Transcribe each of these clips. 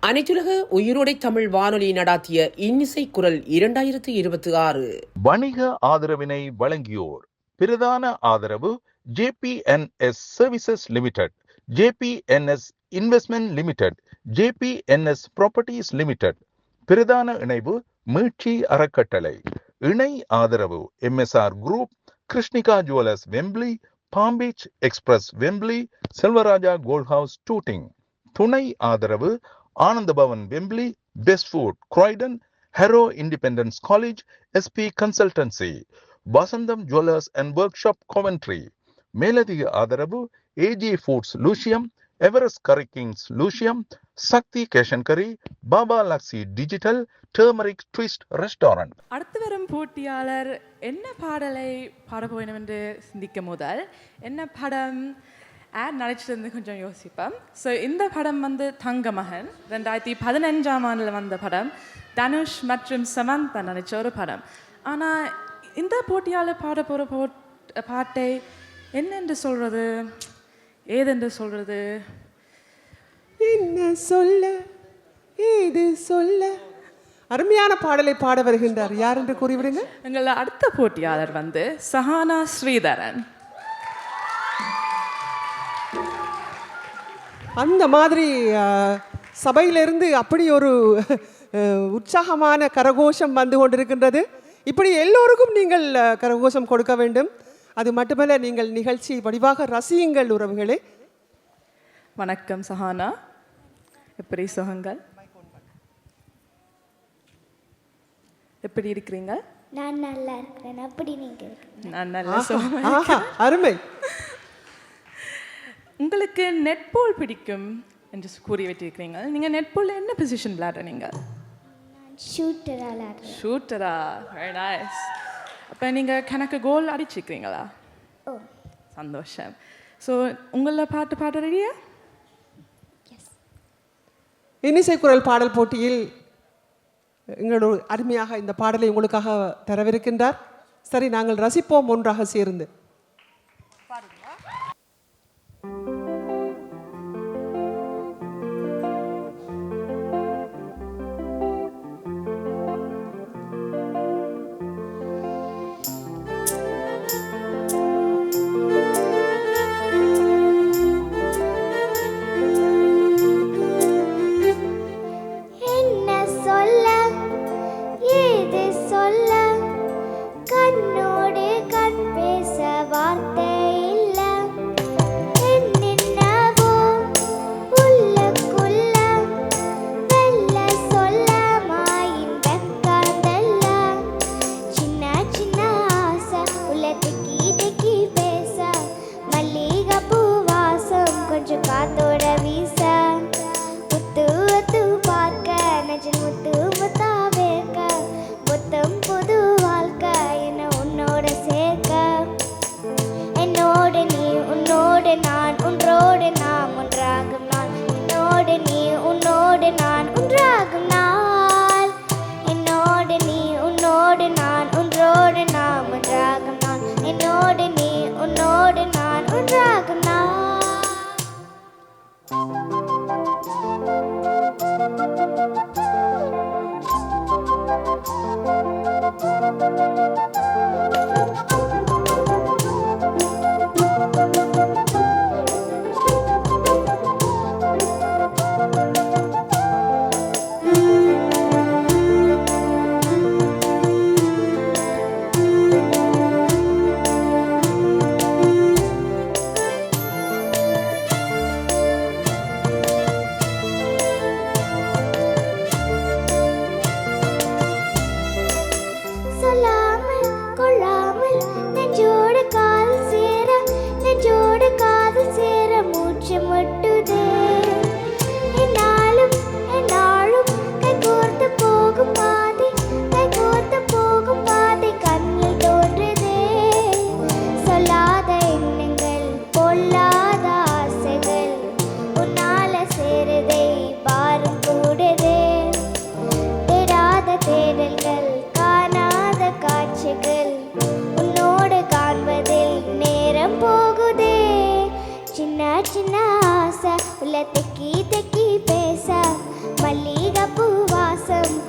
அனைத்துலக உயிரோடை தமிழ் வானொலி நடாத்திய இன்னிசை குரல் 2026 வணிக ஆதரவினை வழங்கியோர். பிரதான ஆதரவு JBNS services limited, JBNS investment limited, JBNS properties limited. பிரதான இணைவு மீட்சி அறக்கட்டளை. இணை ஆதரவு MSR group, Krishnika jewellers Wembley, palm beach express Wembley, Selvaraja gold house Tooting. துணை ஆதரவு Ananda Bhavan Wembley, best food Croydon, Harrow independence college, SP consultancy, Vasantham jewellers and workshop Coventry. மேலதிக ஆதரவு AG foods Lewisham, Everest curry kings Lewisham, Sakthi cash and carry, Baba Luxy digital, turmeric twist restaurant. அடுத்து வரும் போட்டியாளர் என்ன பாடலை பாட போயிடும் என்று சிந்திக்க முதல் என்ன படம் நினச்சிட்டு கொஞ்சம் யோசிப்பேன். ஸோ இந்த படம் தங்க மகன் 2015ஆம் ஆண்டில் வந்த படம். தனுஷ் மற்றும் சமந்தா நினச்ச ஒரு படம். ஆனால் இந்த போட்டியால் பாட போகிற பாட்டை என்னென்று சொல்கிறது, ஏதென்று சொல்கிறது, என்ன சொல்ல ஏது சொல்ல. அருமையான பாடலை பாட வருகின்றார். யார் என்று கூறிவிடுங்க. எங்களோட அடுத்த போட்டியாளர் சஹானா ஸ்ரீதரன். அந்த மாதிரி சபையிலிருந்து அப்படி ஒரு உற்சாகமான கரகோஷம் வந்து கொண்டிருக்கின்றது. இப்படி எல்லோருக்கும் நீங்கள் கரகோஷம் கொடுக்க வேண்டும். அது மட்டுமல்ல, நீங்கள் நிகழ்ச்சி வடிவாக ரசியுங்கள் உறவுகளே. வணக்கம் சஹானா, எப்படி சுகங்கள்? எப்படி இருக்கிறீங்க? நான் நல்லா இருக்கிறேன். அப்படி நீங்கள்? நான் நல்லா சுகமாக. அருமை. உங்களுக்கு நெட்பால் பிடிக்கும் என்று கூறி வைத்திருக்கிறீங்க. நீங்கள் நெட்பாலில் என்ன பொசிஷன் விளையாடுறீங்க? ஷூட்டரா விளையாடுறேன். ஷூட்டரா? Very nice. அப்போ நீங்கள் கணக்கு கோல் அடிச்சிருக்கிறீங்களா? ஓ, சந்தோஷம். ஸோ உங்களை பாட்டு பாட ரெடியா? இன்னிசை குரல் பாடல் போட்டியில் எங்களோட அருமையாக இந்த பாடலை உங்களுக்காக தரவிருக்கின்றார். சரி, நாங்கள் ரசிப்போம் ஒன்றாக சேர்ந்து. கண்ணோடு கண் பேச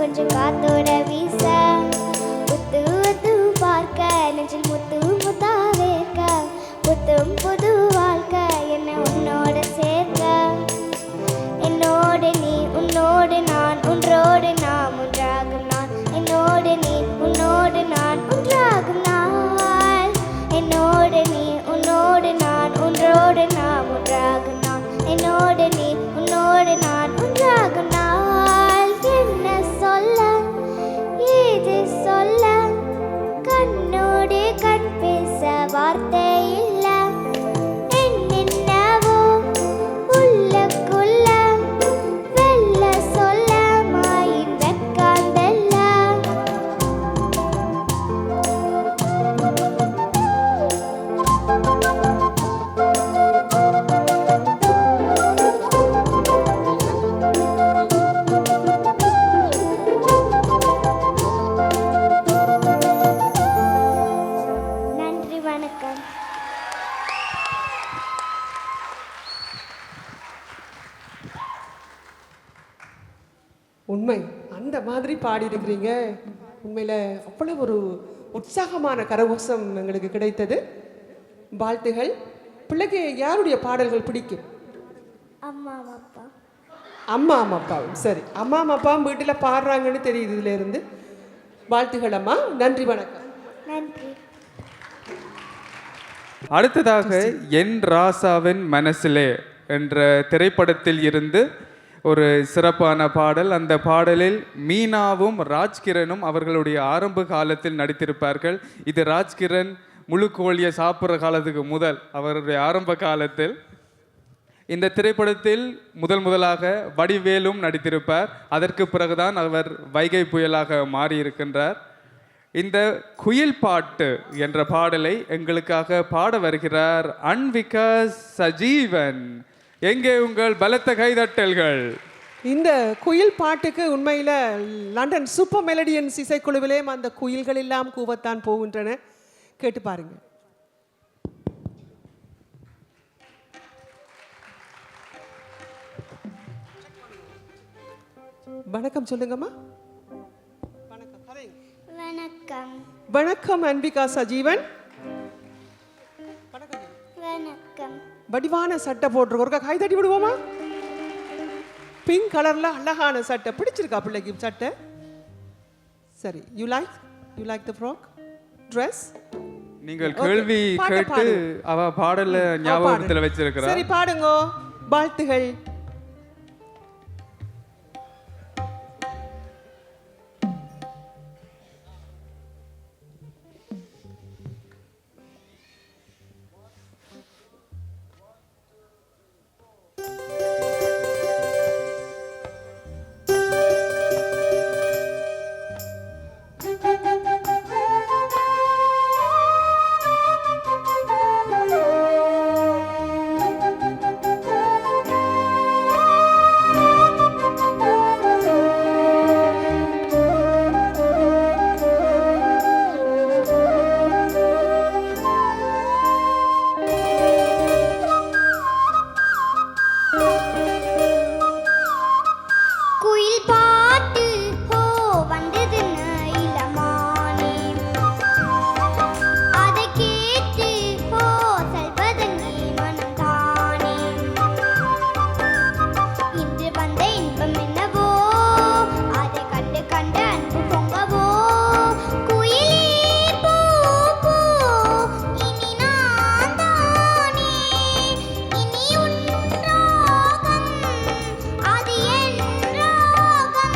கொஞ்சம் காத்தோட வீச புத்து புத்து பார்க்க நெஞ்சில் முத்து முத்தா வேர்க்க புத்தும் புது வாழ்க்கை என்ன உன்னோட சேர்க்க என்னோடு நீ உன்னோடு நான் ஒன்றோடு நாம் ஒன்றாகும் நான் என்னோடு நீ உன்னோடு நான் ஒன்றாகும் நாள் என்னோடு நீ உன்னோடு நான் ஒன்றோடு நாம் ஒன்றாகும் நான் என்னோடு நீ உன்னோடு நான் ஒன்றாகும் நாள் என்ன சொல்ல ஏது சொல்ல கண்ணோடு கண் பேச வார்த்தை இல்ல என்னென்னவோ உள்ளக்குள்ள வெல்ல சொல்ல மாயின் வெக்காந்தல்ல நன்றி வணக்கம் உண்மை அந்த மாதிரி பாடியிருக்கிறீங்க. உண்மையில் அவ்வளவு ஒரு உற்சாகமான கரகோஷம் எங்களுக்கு கிடைத்தது. வாழ்த்துகள். பிள்ளைக்கு யாருடைய பாடல்கள் பிடிக்கும்? அம்மா அப்பா அம்மா அப்பாவும். சரி, அம்மா அப்பாவும் வீட்டில் பாடுறாங்கன்னு தெரியுது இதுல இருந்து. வாழ்த்துகள் அம்மா. நன்றி வணக்கம். நன்றி. அடுத்ததாக என் ராசாவின் மனசிலே என்ற திரைப்படத்தில் இருந்து ஒரு சிறப்பான பாடல். அந்த பாடலில் மீனாவும் ராஜ்கிரனும் அவர்களுடைய ஆரம்ப காலத்தில் நடித்திருப்பார்கள். இது ராஜ்கிரண் முழு கோழியை சாப்பிட்ற காலத்துக்கு முதல் அவருடைய ஆரம்ப காலத்தில். இந்த திரைப்படத்தில் முதலாக வடிவேலும் நடித்திருப்பார். அதற்கு பிறகுதான் அவர் வைகை புயலாக மாறியிருக்கின்றார். இந்த குயில் பாட்டு என்ற பாடலை எங்களுக்காக பாட வருகிறார் அன்விகா சஜீவன். எங்கே உங்கள் பலத்த கைதட்டல்கள்? இந்த குயில் பாட்டுக்கு உண்மையில் லண்டன் சூப்பர் மெலடியன்ஸ் இசைக்குழுவிலேயும் அந்த குயில்கள் எல்லாம் கூவத்தான் போகின்றன. கேட்டு பாருங்க. வணக்கம் சொல்லுங்கம்மா. வணக்கம். வணக்கம் அன்பிகா சஜீவன். வணக்கம். வடிவான சட்டை போட்டிருக்கோம். ஒரு கை தட்டி விடுவோமா? பிங்க் கலர்ல அழகான சட்டை பிடிச்சிருக்கா பிள்ளைக்கு சட்டை? சரி, you like the frock dress? நீங்கள் கேள்வி கேட்டு அவ பாடல ஞாபகத்தில் வச்சிருக்கிறா. சரி, பாடுங்க. வாழ்த்துகள். அது என் ராகம்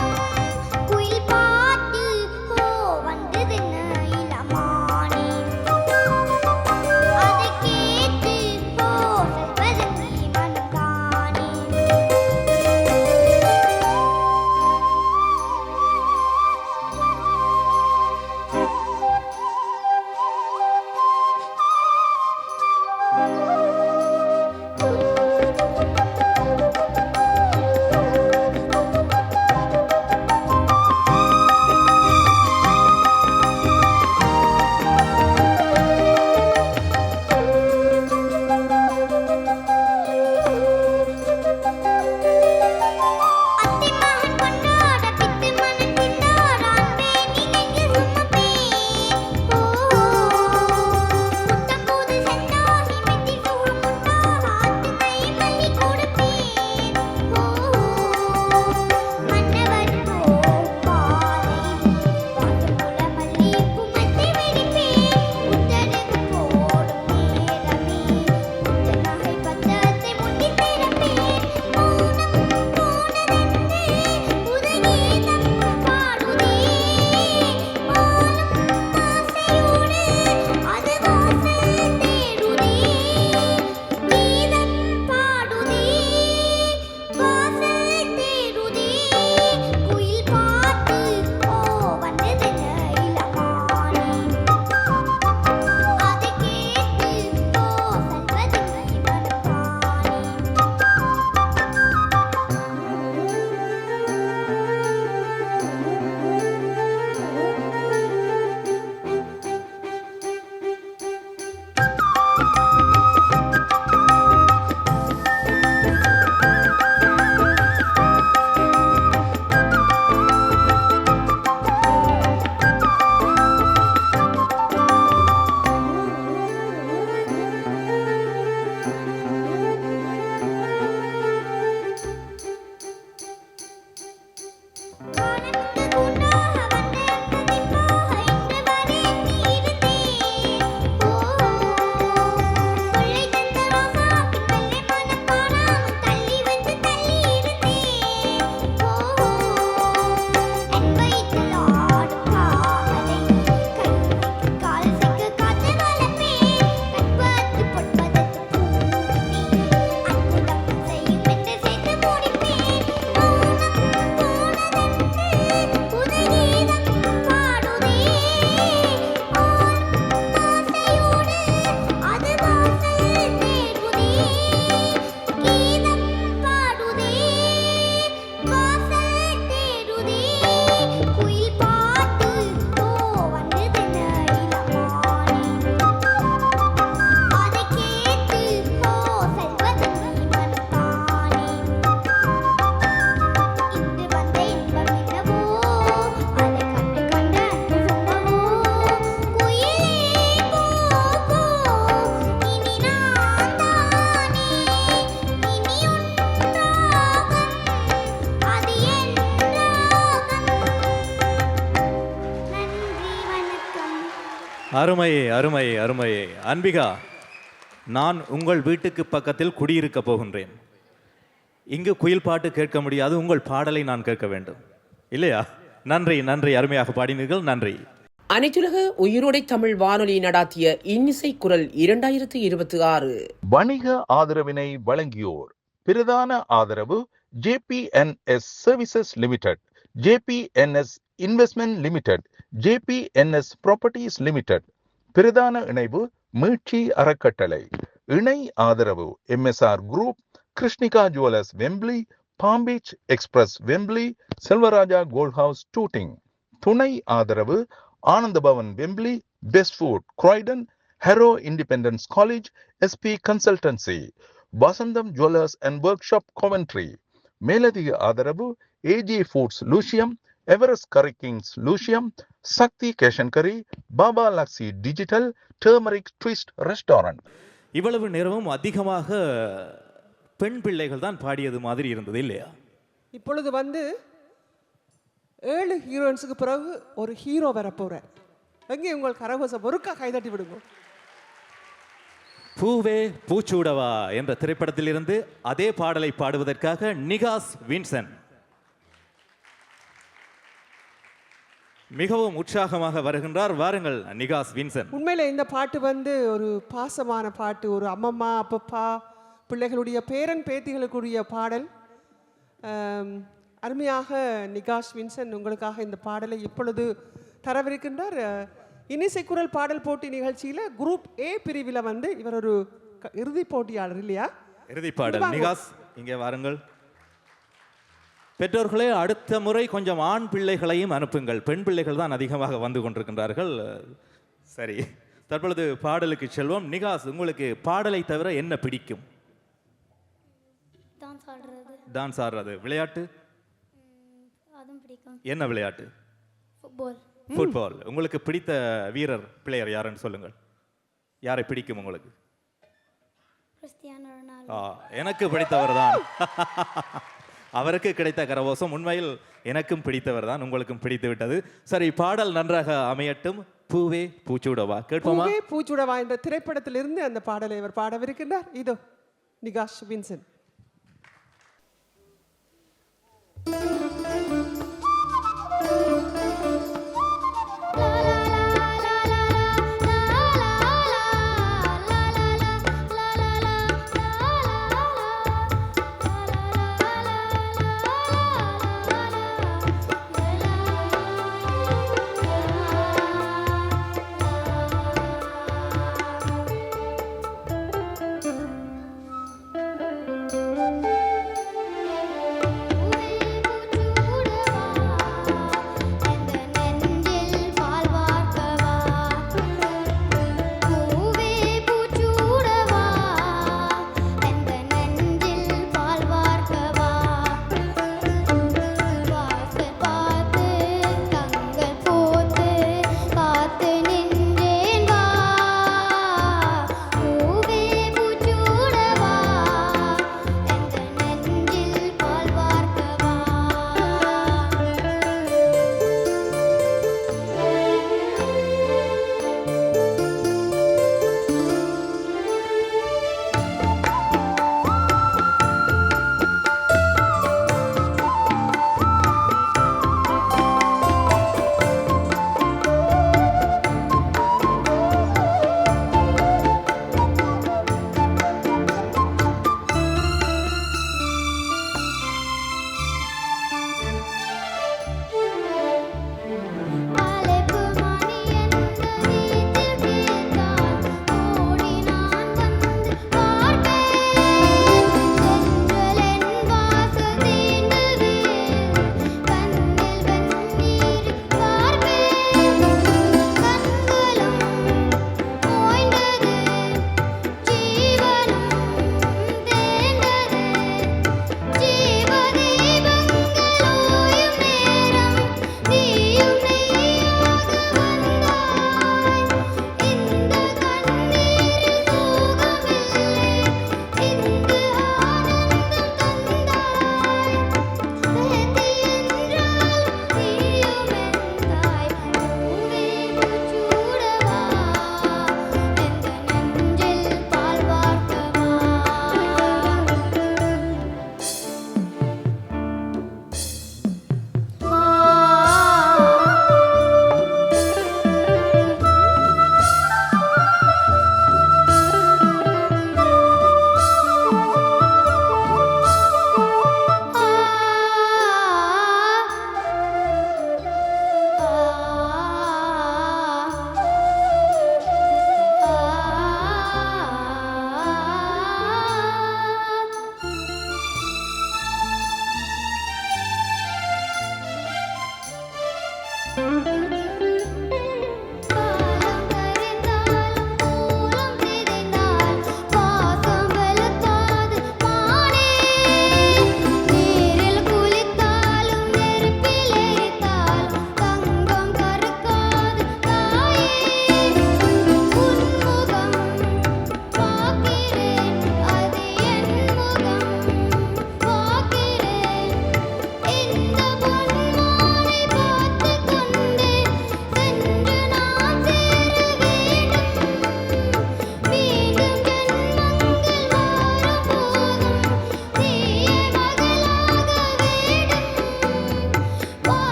அருமையே அருமையே அருமையே. அன்பிகா, நான் உங்கள் வீட்டுக்கு பக்கத்தில் குடியிருக்க போகின்றேன். இங்கு குயில் பாட்டு கேட்க முடியாது, உங்கள் பாடலை நான் கேட்க வேண்டும் இல்லையா? நன்றி நன்றி, அருமையாக பாடினீர்கள், நன்றி. அனைத்துலக உயிரோடை தமிழ் வானொலி நடாத்திய இன்னிசை குரல் 2026 வணிக ஆதரவினை வழங்கியோர். பிரதான ஆதரவு JBNS services limited, JBNS investment limited, JBNS properties limited. பிரதான இணைவு மீட்சி அறக்கட்டளை. இணை ஆதரவு MSR group, Krishnika jewellers Wembley, palm beach express Wembley, Selvaraja gold house Tooting. துணை ஆதரவு Ananda Bhavan Wembley, best food Croydon, Harrow independence college, SP consultancy, Vasantham jewellers and workshop Coventry. மேலதிக ஆதரவு AG foods Lewisham, Everest curry kings Lewisham, Sakthi cash and carry, Baba Luxy digital, turmeric twist restaurant. இவ்வளவு நேரமும் அதிகமாக பெண் பிள்ளைகள் தான் பாடியது மாதிரி இருந்தது இல்லையா? இப்பொழுது 7 ஹீரோயின்ஸுக்கு பிறகு ஒரு ஹீரோ வரப்போறார். எங்கே உங்கள் கரகோசம் ஒருக்கா கைதட்டி விடுங்க. பூவே பூச்சூடவா என்ற திரைப்படத்திலிருந்து அதே பாடலை பாடுவதற்காக நிகாஸ் வின்சன் மிகவும் உற்சாகமாக வருகின்றார். வாருங்கள் நிகாஸ் வின்சன். உண்மையில இந்த பாட்டு ஒரு பாசமான பாட்டு, ஒரு அம்மம்மா அப்பப்பா பிள்ளைகளுடைய பேரன் பேத்திகளுக்குரிய பாடல். அருமையாக நிகாஷ் வின்சன் உங்களுக்காக இந்த பாடலை இப்பொழுது தரவிருக்கின்றார். இன்னிசை குரல் பாடல் போட்டி நிகழ்ச்சியில் குரூப் ஏ பிரிவில் இவர் ஒரு இறுதி போட்டியாளர் இல்லையா? இறுதி பாடல். நிகாஸ் இங்கே வாருங்கள். பெற்றோர்களே, அடுத்த முறை கொஞ்சம் ஆண் பிள்ளைகளையும் அனுப்புங்கள். பெண் பிள்ளைகள் தான் அதிகமாக வந்து கொண்டிருக்கின்றார்கள். சரி, தற்பொழுது பாடலுக்கு செல்வோம். நிகாஸ், உங்களுக்கு பாடலை தவிர என்ன பிடிக்கும்? டான்ஸ் ஆடுறது. விளையாட்டு என்ன விளையாட்டு? ஃபுட்பால். உங்களுக்கு பிடித்த வீரர் பிளேயர் யாருன்னு சொல்லுங்கள். யாரை பிடிக்கும் உங்களுக்கு? எனக்கு பிடித்தவர் தான். அவருக்கு கிடைத்த கரகோஷம் உண்மையில் எனக்கும் பிடித்தவர் தான், உங்களுக்கும் பிடித்து விட்டது. சரி, பாடல் நன்றாக அமையட்டும். பூவே பூச்சூடவா கேட்போமா? பூவே பூச்சூடவா என்ற திரைப்படத்திலிருந்து அந்த பாடலை இவர் பாடவிருக்கின்றார். இதோ நிகாஷ் வின்சன். பூவே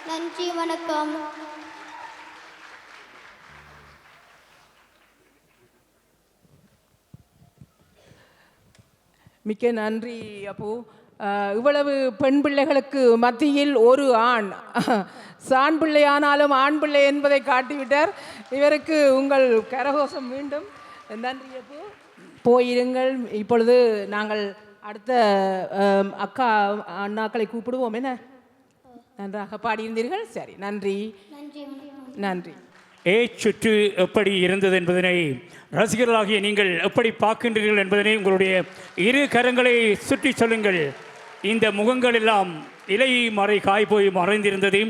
நன்றி, வணக்கம். மிக்க நன்றி அப்போ. இவ்வளவு பெண் பிள்ளைகளுக்கு மத்தியில் ஒரு ஆண் சாண் பிள்ளையானாலும் ஆண் பிள்ளை என்பதை காட்டிவிட்டார். இவருக்கு உங்கள் கரகோஷம் மீண்டும். நன்றி அப்போ. போயிருங்கள். இப்பொழுது நாங்கள் அடுத்த அக்கா அண்ணாக்களை கூப்பிடுவோம். என்ன நன்றாக பாடியிருந்தீர்கள். சரி, நன்றி நன்றி. சுற்று எப்படி இருந்தது என்பதனை ரசிகர்களாகிய நீங்கள் எப்படி பார்க்கின்றீர்கள் என்பதனை உங்களுடைய இரு கரங்களை சுற்றி சொல்லுங்கள். இந்த முகங்கள் எல்லாம் இலை மறை காய் போய் மறைந்திருந்தது.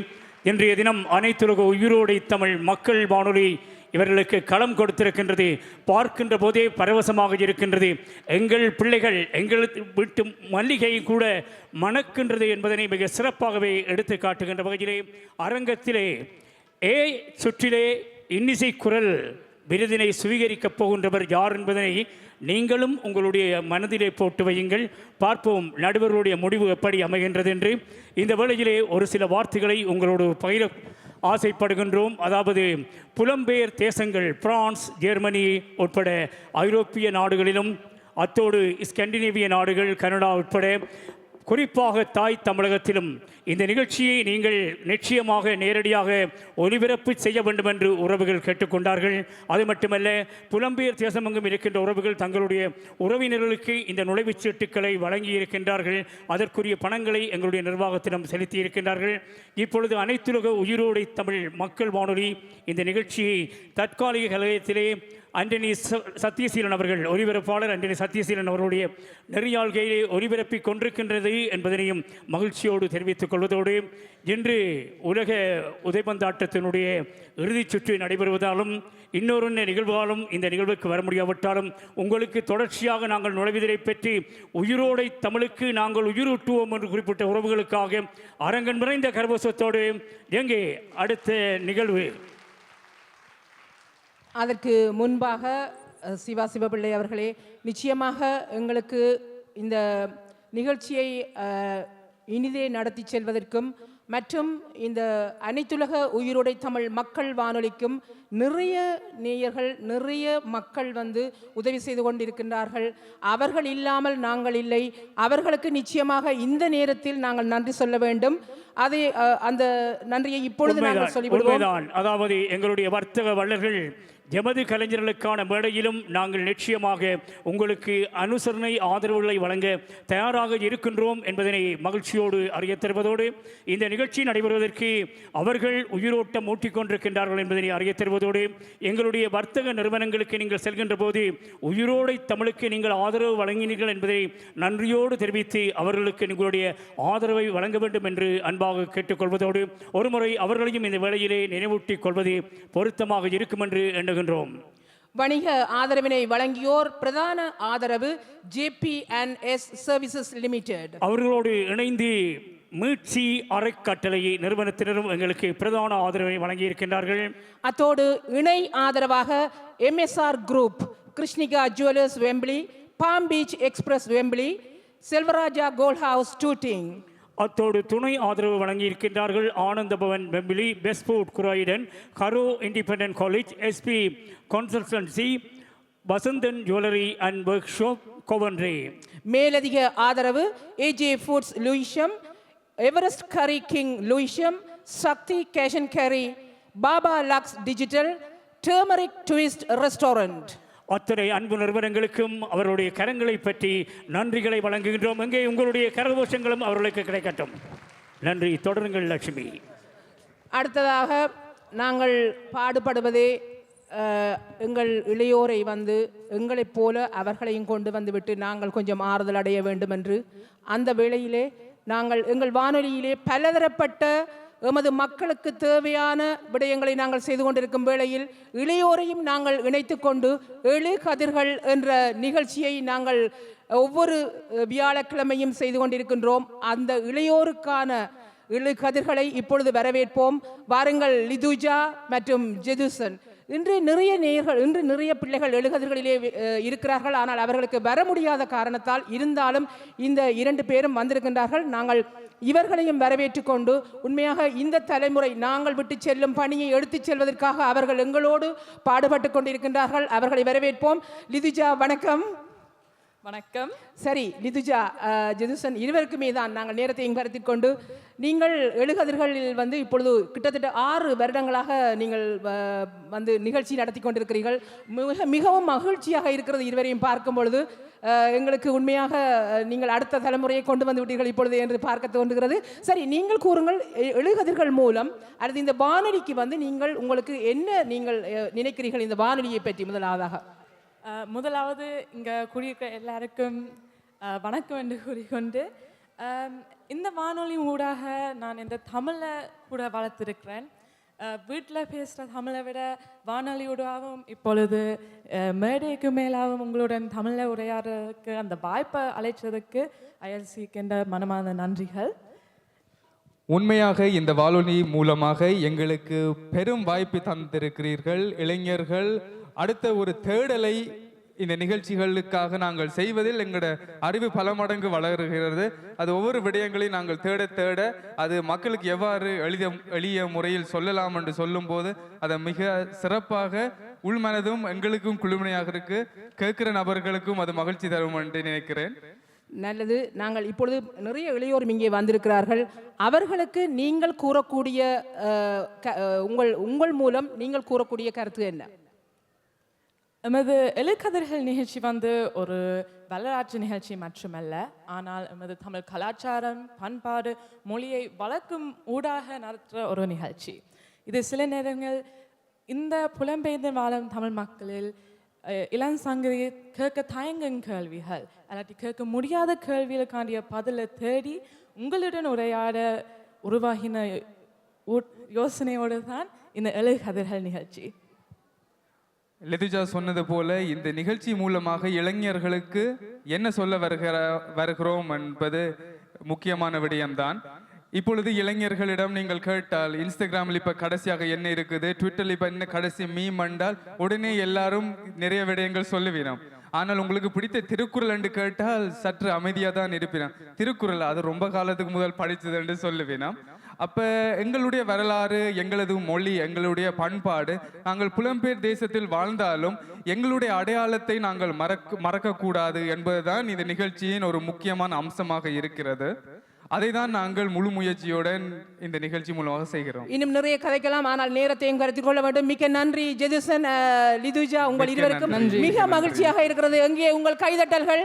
இன்றைய தினம் அனைத்துலக உயிரோடை தமிழ் மக்கள் வானொலி இவர்களுக்கு களம் கொடுத்திருக்கின்றது. பார்க்கின்ற போதே பரவசமாக இருக்கின்றது. எங்கள் பிள்ளைகள் எங்கள் வீட்டு மல்லிகை கூட மணக்கின்றது என்பதனை மிக சிறப்பாகவே எடுத்து காட்டுகின்ற வகையிலே அரங்கத்திலே சுற்றிலே இன்னிசை குரல் விருதினை சுவீகரிக்கப் போகின்றவர் யார் என்பதனை நீங்களும் உங்களுடைய மனதிலே போட்டு வையுங்கள். பார்ப்போம் நடுவர்களுடைய முடிவு எப்படி அமைகின்றது என்று. இந்த வேளையிலே ஒரு சில வார்த்தைகளை உங்களோடு பகிர ஆசைப்படுகின்றோம். அதாவது புலம்பெயர் தேசங்கள் பிரான்ஸ், ஜெர்மனி உட்பட ஐரோப்பிய நாடுகளிலும் அத்தோடு ஸ்கண்டினேவிய நாடுகள், கனடா உட்பட குறிப்பாக தாய் தமிழகத்திலும் இந்த நிகழ்ச்சியை நீங்கள் நிச்சயமாக நேரடியாக ஒலிபரப்பு செய்ய வேண்டும் என்று உறவுகள் கேட்டுக்கொண்டார்கள். அது மட்டுமல்ல, புலம்பெயர் தேசமெங்கும் இருக்கின்ற உறவுகள் தங்களுடைய உறவினர்களுக்கு இந்த நுழைவுச் சீட்டுக்களை வழங்கியிருக்கின்றார்கள். அதற்குரிய பணங்களை எங்களுடைய நிர்வாகத்திடம் செலுத்தியிருக்கின்றார்கள். இப்பொழுது அனைத்துலக உயிரோடை தமிழ் மக்கள் வானொலி இந்த நிகழ்ச்சியை தற்காலிக கலையத்திலே ஆண்டனி சத்யசீலன் அவர்கள், ஒலிபரப்பாளர் ஆண்டனி சத்யசீலன் அவர்களுடைய நெறியாள்கையிலே ஒலிபரப்பிக் கொண்டிருக்கின்றது என்பதனையும் மகிழ்ச்சியோடு தெரிவித்துக் கொள்வதோடு, இன்று உலக உதைபந்தாட்டத்தினுடைய இறுதிச் சுற்று நடைபெறுவதாலும் இன்னொரு நிகழ்வாலும் இந்த நிகழ்வுக்கு வர முடியாவிட்டாலும் உங்களுக்கு தொடர்ச்சியாக நாங்கள் நுழைவதை பற்றி உயிரோடை தமிழுக்கு நாங்கள் உயிரூட்டுவோம் என்று குறிப்பிட்ட உறவுகளுக்காக அரங்கன் நிறைந்த கரகோஷத்தோடு எங்கே அடுத்த நிகழ்வு. அதற்கு முன்பாக சிவா சிவபிள்ளை அவர்களே, நிச்சயமாக எங்களுக்கு இந்த நிகழ்ச்சியை இனிதே நடத்தி செல்வதற்கும் மற்றும் இந்த அனைத்துலக உயிரோடை தமிழ் மக்கள் வானொலிக்கும் நிறைய நேயர்கள், நிறைய மக்கள் உதவி செய்து கொண்டிருக்கின்றார்கள். அவர்கள் இல்லாமல் நாங்கள் இல்லை. அவர்களுக்கு நிச்சயமாக இந்த நேரத்தில் நாங்கள் நன்றி சொல்ல வேண்டும். அதை அந்த நன்றியை இப்பொழுது நாங்கள் சொல்லிவிடுவோம். அதாவது எங்களுடைய வர்த்தக வள்ளல்கள் எமது கலைஞர்களுக்கான மேடையிலும் நாங்கள் நிச்சயமாக உங்களுக்கு அனுசரணை ஆதரவுகளை வழங்க தயாராக இருக்கின்றோம் என்பதனை மகிழ்ச்சியோடு அறிய தருவதோடு, இந்த நிகழ்ச்சி நடைபெறுவதற்கு அவர்கள் உயிரோட்டம் ஊட்டிக்கொண்டிருக்கின்றார்கள் என்பதனை அறிய தருவதோடு, எங்களுடைய வர்த்தக நிறுவனங்களுக்கு நீங்கள் செல்கின்ற போது உயிரோடை தமிழுக்கு நீங்கள் ஆதரவு வழங்கினீர்கள் என்பதை நன்றியோடு தெரிவித்து அவர்களுக்கு உங்களுடைய ஆதரவை வழங்க வேண்டும் என்று அன்பாக கேட்டுக்கொள்வதோடு, ஒருமுறை அவர்களையும் இந்த வேளையிலே நினைவூட்டிக் கொள்வது பொருத்தமாக இருக்கும் என்று எண்ணுகின்றோம். வணிக ஆதரவினை வழங்கியோர் பிரதான ஆதரவு JPNS சர்வீசஸ் லிமிடெட். அவர்களோடு இணைந்து மீட்சி அறக்கட்டளை நிறுவனத்தினரும் எங்களுக்கு பிரதான ஆதரவை வழங்கியிருக்கின்றார்கள். அத்தோடு இணை ஆதரவாக MSR group, Krishnika jewellers Wembley, palm beach express Wembley, Selvaraja gold house Tooting. அத்தோடு துணை ஆதரவு வழங்கியிருக்கின்றார்கள் Ananda Bhavan Wembley, best food Croydon, Harrow independent college, SP consultancy, Vasanthan jewellery and workshop, Coventry. மேலதிக ஆதரவு AJ foods Lewisham, Everest curry king Lewisham, Sakthi cash and carry, Baba Lux digital, turmeric twist restaurant. அத்தனை அன்பு நிறுவனங்களுக்கும் அவருடைய கரங்களை பற்றி நன்றிகளை வழங்குகின்றோம். எங்கே உங்களுடைய கரகோஷங்களும் அவர்களுக்கு கிடைக்கட்டும். நன்றி. தொடருங்கள் லட்சுமி. அடுத்ததாக நாங்கள் பாடுபடுவதே எங்கள் இளையோரை வந்து எங்களைப் போல அவர்களையும் கொண்டு வந்துவிட்டு நாங்கள் கொஞ்சம் ஆறுதல் அடைய வேண்டும் என்று அந்த வேளையிலே நாங்கள் எங்கள் வானொலியிலே பலதரப்பட்ட எமது மக்களுக்கு தேவையான விடயங்களை நாங்கள் செய்து கொண்டிருக்கும் வேளையில் இளையோரையும் நாங்கள் இணைத்து கொண்டு எழு கதிர்கள் என்ற நிகழ்ச்சியை நாங்கள் ஒவ்வொரு வியாழக்கிழமையும் செய்து கொண்டிருக்கின்றோம். அந்த இளையோருக்கான எழு கதிர்களை இப்பொழுது வரவேற்போம். வாருங்கள் லிதுஜா மற்றும் ஜெதுசன். இன்று நிறைய பிள்ளைகள் எழுகதிர்களிலே இருக்கிறார்கள். ஆனால் அவர்களுக்கு வர முடியாத காரணத்தால் இருந்தாலும் இந்த 2 பேரும் வந்திருக்கின்றார்கள். நாங்கள் இவர்களையும் வரவேற்றுக் கொண்டு உண்மையாக இந்த தலைமுறை நாங்கள் விட்டு செல்லும் பணியை எடுத்துச் செல்வதற்காக அவர்கள் எங்களோடு பாடுபட்டு கொண்டிருக்கின்றார்கள். அவர்களை வரவேற்போம். லிதுஜா வணக்கம். வணக்கம். சரி லிதுஜா, ஜெதுசன் இருவருக்குமே தான் நாங்கள் நேரத்தை கருத்தில் கொண்டு நீங்கள் எழுகதிர்களில் வந்து இப்பொழுது கிட்டத்தட்ட 6 வருடங்களாக நீங்கள் வந்து நிகழ்ச்சி நடத்தி கொண்டிருக்கிறீர்கள். மிகவும் மகிழ்ச்சியாக இருக்கிறது இருவரையும் பார்க்கும் பொழுது. எங்களுக்கு உண்மையாக நீங்கள் அடுத்த தலைமுறையை கொண்டு வந்து விட்டீர்கள் இப்பொழுது என்று பார்க்க தோன்றுகிறது. சரி, நீங்கள் கூறுங்கள், எழுகதிர்கள் மூலம் அல்லது இந்த வானொலிக்கு வந்து உங்களுக்கு என்ன நீங்கள் நினைக்கிறீர்கள் இந்த வானொலியை பற்றி? முதலாவது இங்கே குடியிருக்கிற எல்லாருக்கும் வணக்கம் என்று கூறிக்கொண்டு, இந்த வானொலி ஊடாக நான் இந்த தமிழை கூட வளர்த்துருக்கிறேன். வீட்டில் பேசுகிற தமிழை விட வானொலியோடாகவும் இப்பொழுது மேடைக்கு மேலாகவும் உங்களுடன் தமிழில் உரையாடுறதுக்கு அந்த வாய்ப்பை அழைச்சதுக்கு அயல்சிக்கின்ற மனமார்ந்த நன்றிகள். உண்மையாக இந்த வானொலி மூலமாக எங்களுக்கு பெரும் வாய்ப்பு தந்திருக்கிறீர்கள். இளைஞர்கள் அடுத்த ஒரு தேடலை இந்த நிகழ்ச்சிகளுக்காக நாங்கள் செய்வதில் எங்களோட அறிவு பல மடங்கு வளர்கிறது. அது ஒவ்வொரு விடயங்களையும் நாங்கள் தேட தேட அது மக்களுக்கு எவ்வாறு எளிய முறையில் சொல்லலாம் என்று சொல்லும் போது அதை மிக சிறப்பாக உள்மனதும் எங்களுக்கும் குழுமையாக இருக்கு, கேட்கிற நபர்களுக்கும் அது மகிழ்ச்சி தரும் என்று நினைக்கிறேன். நல்லது. நாங்கள் இப்பொழுது நிறைய இளையோர் இங்கே வந்திருக்கிறார்கள். அவர்களுக்கு நீங்கள் கூறக்கூடிய உங்கள் மூலம் நீங்கள் கூறக்கூடிய கருத்து என்ன? எமது எழுகதிர்கள் நிகழ்ச்சி வந்து ஒரு வரலாற்று நிகழ்ச்சி மட்டுமல்ல, ஆனால் எமது தமிழ் கலாச்சாரம், பண்பாடு, மொழியை வளர்க்கும் ஊடாக நடத்துகிற ஒரு நிகழ்ச்சி. இது சில நேரங்கள் இந்த புலம்பெயர்ந்து வாழும் தமிழ் மக்களில் இளஞ்சங்கதி கேட்க தயங்கும் கேள்விகள் அல்லாட்டி கேட்க முடியாத கேள்விகளுக்காண்டிய பதிலை தேடி உங்களுடன் உரையாட உருவாகின யோசனையோடு தான் இந்த எழுகதிர்கள் நிகழ்ச்சி. லிதுஜா சொன்னது போல இந்த நிகழ்ச்சி மூலமாக இளைஞர்களுக்கு என்ன சொல்ல வருகிறோம் என்பது முக்கியமான விடயம்தான். இப்பொழுது இளைஞர்களிடம் நீங்கள் கேட்டால் இன்ஸ்டாகிராமில் இப்ப கடைசியாக என்ன இருக்குது, ட்விட்டரில் இப்ப என்ன கடைசி மீம் என்றால் உடனே எல்லாரும் நிறைய விடயங்கள் சொல்லுவீனம். ஆனால் உங்களுக்கு பிடித்த திருக்குறள் என்று கேட்டால் சற்று அமைதியாக தான் இருப்பினான். திருக்குறள் அது ரொம்ப காலத்துக்கு முதல் படித்தது என்று சொல்லுவீனம். அப்ப எங்களுடைய வரலாறு, எங்களது மொழி, எங்களுடைய பண்பாடு, நாங்கள் புலம்பெயர் தேசத்தில் வாழ்ந்தாலும் எங்களுடைய அடையாளத்தை நாங்கள் மறக்கக்கூடாது என்பதுதான் இந்த நிகழ்ச்சியின் ஒரு முக்கியமான அம்சமாக இருக்கிறது. அதை தான் நாங்கள் முழு முயற்சியுடன் இந்த நிகழ்ச்சி மூலமாக செய்கிறோம். இன்னும் நிறைய கதைக்கலாம், ஆனால் நேரத்தையும் கருத்தில் கொள்ள வேண்டும். மிக்க நன்றி ஜெதுசன், லிதுஜா, உங்கள் இருவருக்கும் மிக மகிழ்ச்சியாக இருக்கிறது. எங்கே உங்கள் கைதட்டல்கள்?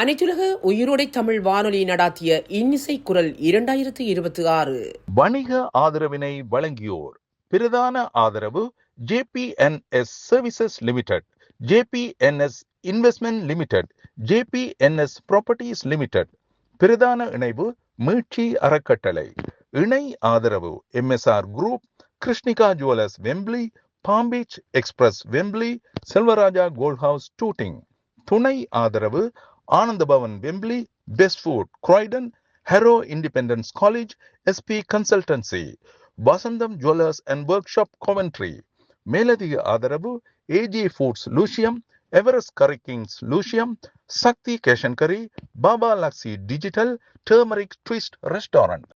அனைத்துலக உயிரோடை தமிழ் வானொலி நடாத்திய இன்னிசை குரல் 2026 வணிக ஆதரவினை வழங்கியோர். பிரதான ஆதரவு JBNS services limited, JBNS investment limited, JBNS properties limited. பிரதான இணைவு மீட்சி அறக்கட்டளை. இணை ஆதரவு MSR group, Krishnika jewellers Wembley, palm beach express Wembley, Selvaraja gold house Tooting. துணை ஆதரவு Ananda Bhavan Wembley, best food Croydon, Harrow independence college, SP consultancy, Vasantham jewellers and workshop, Coventry. மேலதிக ஆதரவு AJ foods Lewisham, Everest curry kings Lewisham, Sakthi cash and carry, Baba Luxy digital, turmeric twist restaurant.